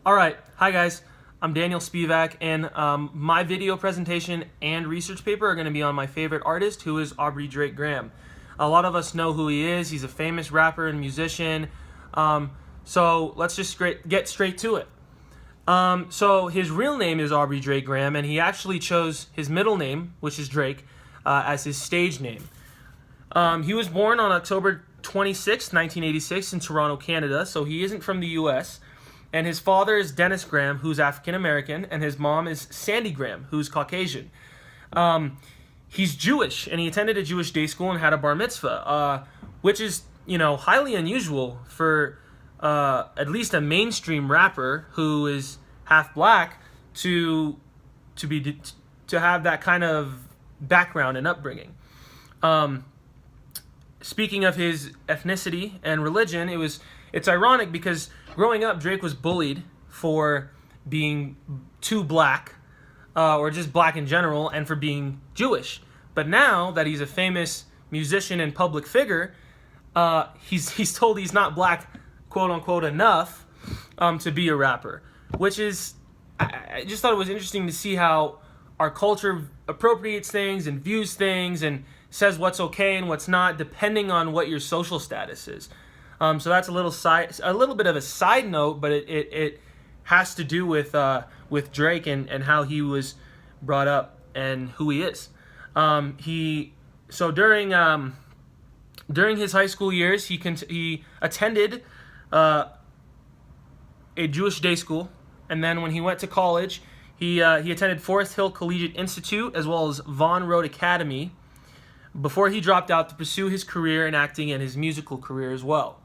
All right, hi guys. I'm Daniel Spivak, and my video presentation and research paper are going to be on my favorite artist, who is Aubrey Drake Graham. A lot of us know who he is. He's a famous rapper and musician. So let's just get straight to it. So his real name is Aubrey Drake Graham, and he actually chose his middle name, which is Drake, as his stage name. He was born on October 26, 1986 in Toronto, Canada, so he isn't from the U.S., and his father is Dennis Graham, who's African American, and his mom is Sandy Graham, who's Caucasian. He's Jewish, and he attended a Jewish day school and had a bar mitzvah, which is, highly unusual for at least a mainstream rapper who is half black to have that kind of background and upbringing. Speaking of his ethnicity and religion, it's ironic because growing up, Drake was bullied for being too black, or just black in general, and for being Jewish. But now that he's a famous musician and public figure, he's told he's not black, quote unquote, enough to be a rapper. Which is, I just thought it was interesting to see how our culture appropriates things and views things and says what's okay and what's not, depending on what your social status is. So that's a little bit of a side note, but it has to do with Drake and how he was brought up and who he is. During his high school years, he attended a Jewish day school, and then when he went to college, he attended Forest Hill Collegiate Institute as well as Vaughan Road Academy before he dropped out to pursue his career in acting and his musical career as well.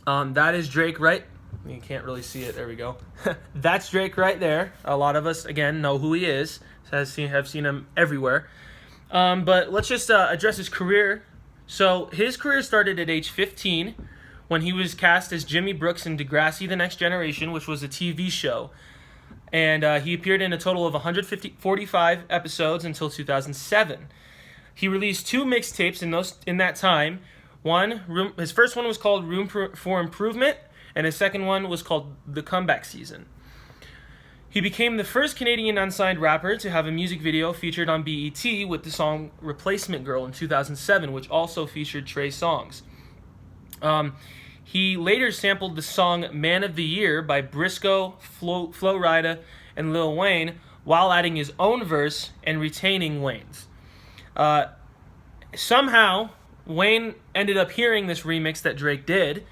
That is Drake, right? You can't really see it. There we go. That's Drake right there. A lot of us, again, know who he is. Have seen him everywhere. But let's just address his career. So his career started at age 15 when he was cast as Jimmy Brooks in Degrassi: The Next Generation, which was a TV show. And he appeared in a total of 145 episodes until 2007. He released 2 mixtapes in that time. His first one was called Room for Improvement, and his second one was called The Comeback Season. He became the first Canadian unsigned rapper to have a music video featured on BET with the song Replacement Girl in 2007, which also featured Trey Songz. He later sampled the song Man of the Year by Briscoe, Flo Rida, and Lil Wayne while adding his own verse and retaining Wayne's. Somehow, Wayne ended up hearing this remix that Drake did,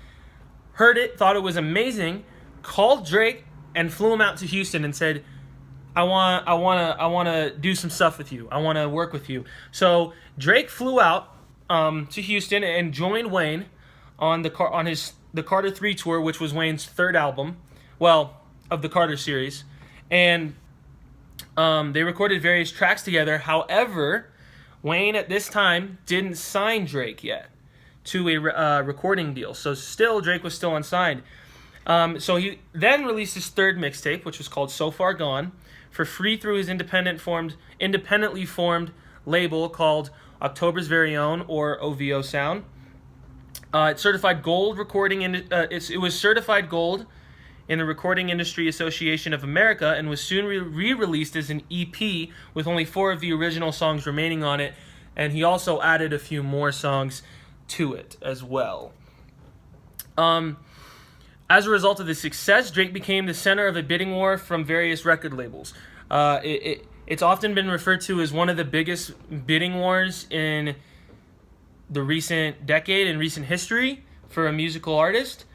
heard it, thought it was amazing, called Drake and flew him out to Houston and said, I want to do some stuff with you. I want to work with you. So Drake flew out to Houston and joined Wayne on the Carter 3 tour, which was Wayne's third album, of the Carter series, and they recorded various tracks together. However, Wayne at this time didn't sign Drake yet to a recording deal, so still Drake was still unsigned. So he then released his third mixtape, which was called So Far Gone, for free through his independently formed label called October's Very Own, or OVO Sound. It certified gold it was certified gold in the Recording Industry Association of America and was soon re-released as an EP with only 4 of the original songs remaining on it, and he also added a few more songs to it as well. As a result of this success, Drake became the center of a bidding war from various record labels. It's often been referred to as one of the biggest bidding wars in the recent decade, in recent history, for a musical artist.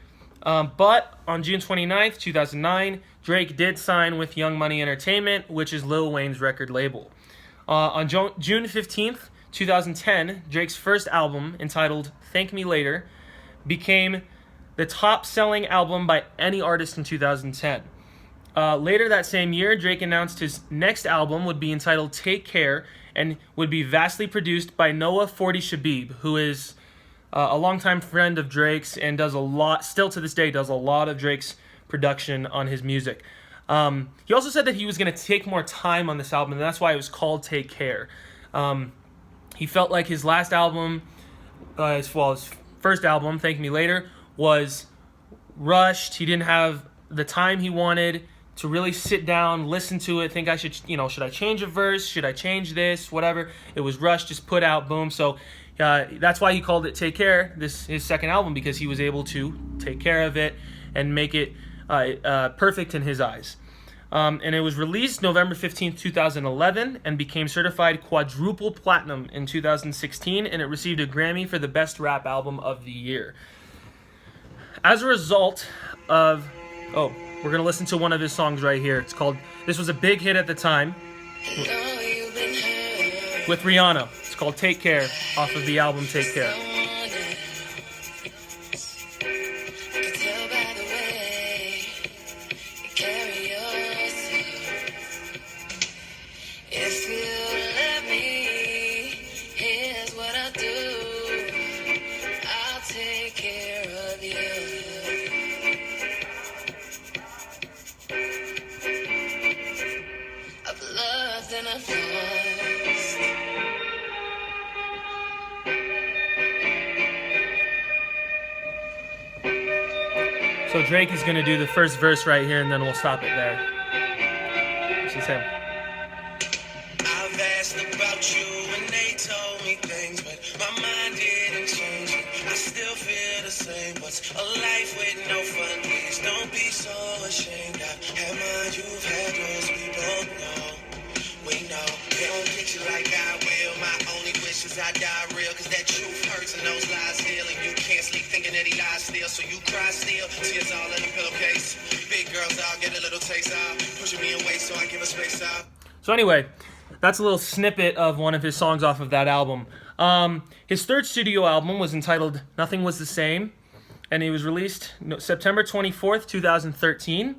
But on June 29th, 2009, Drake did sign with Young Money Entertainment, which is Lil Wayne's record label. On June 15th, 2010, Drake's first album, entitled Thank Me Later, became the top-selling album by any artist in 2010. Later that same year, Drake announced his next album would be entitled Take Care and would be vastly produced by Noah 40 Shabib, who is a longtime friend of Drake's and still to this day, does a lot of Drake's production on his music. He also said that he was going to take more time on this album, and that's why it was called Take Care. He felt like his last album, his first album, Thank Me Later, was rushed. He didn't have the time he wanted to really sit down, listen to it, think I should, should I change a verse? Should I change this? Whatever. It was rushed, just put out, boom. So that's why he called it Take Care, his second album, because he was able to take care of it and make it perfect in his eyes. And it was released November 15th, 2011, and became certified quadruple platinum in 2016, and it received a Grammy for the Best Rap Album of the Year. As a result of... we're going to listen to one of his songs right here. This was a big hit at the time with Rihanna. It's called Take Care, off of the album Take Care. So Drake is going to do the first verse right here, and then we'll stop it there. This is him. I've asked about you and they told me things, but my mind didn't change. I still feel the same. What's a life with no fun? Please don't be so ashamed. I've had mine, you've had yours. We both know. We know. They don't get you like I will. My only wish is I die real, cause that truth hurts and those lies heal. And you can't sleep thinking that he lies still, so you cry still. Tears all in the pillowcase. Big girls, I'll get a little taste out. Pushing me away, so I give a space out. So anyway, that's a little snippet of one of his songs off of that album. His third studio album was entitled Nothing Was the Same, and it was released September 24th, 2013.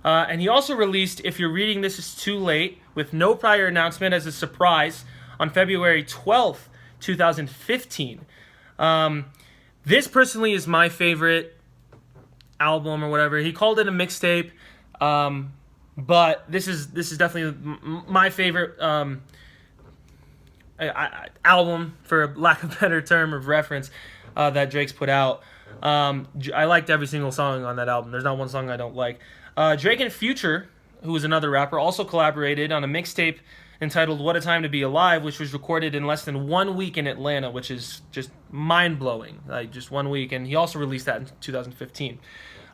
And he also released If You're Reading This Is Too Late, with no prior announcement, as a surprise on February 12th, 2015. This personally is my favorite album or whatever. He called it a mixtape, but this is definitely my favorite album, for lack of a better term of reference, that Drake's put out. I liked every single song on that album. There's not one song I don't like. Drake and Future, who is another rapper, also collaborated on a mixtape entitled What a Time to Be Alive, which was recorded in less than 1 week in Atlanta, which is just mind-blowing. Like, just 1 week, and he also released that in 2015.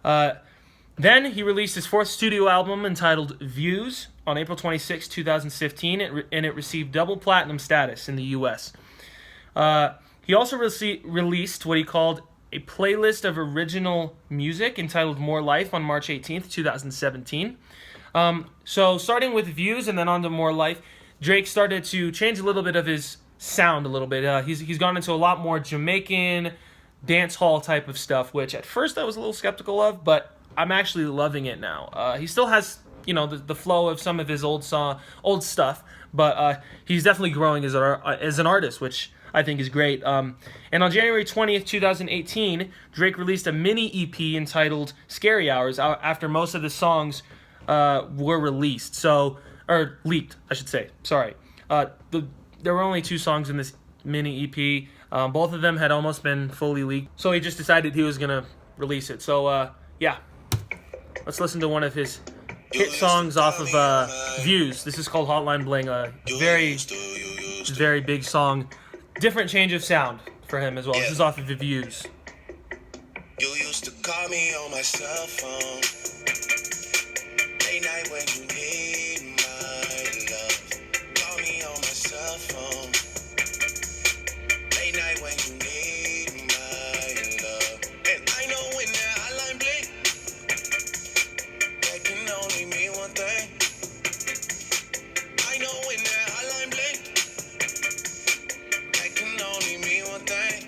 Then he released his fourth studio album entitled Views on April 26, 2015, and it received double platinum status in the U.S. He also released what he called a playlist of original music entitled More Life on March 18th, 2017. So starting with Views and then on to More Life, Drake started to change a little bit of his sound a little bit. He's gone into a lot more Jamaican dance hall type of stuff, which at first I was a little skeptical of, but I'm actually loving it now. He still has, the flow of some of his old stuff, but he's definitely growing as an artist, which I think is great. And on January 20th, 2018, Drake released a mini EP entitled Scary Hours after most of the songs were released. Or leaked, I should say. Sorry. There were only 2 songs in this mini EP. Both of them had almost been fully leaked. So he just decided he was going to release it. So, yeah. Let's listen to one of his hit songs off of Views. This is called Hotline Bling. Very big song. Different change of sound for him as well. This is off of the Views. You used to call me on my cell phone. Late night when you need my love. Call me on my cell phone. Late night when you need my love. And I know when that hotline blink, that can only mean one thing. I know when that hotline blink, that can only mean one thing.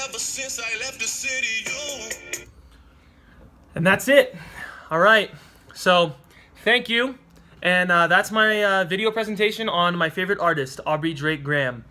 Ever since I left the city, you. And that's it. All right. So, thank you. And that's my video presentation on my favorite artist, Aubrey Drake Graham.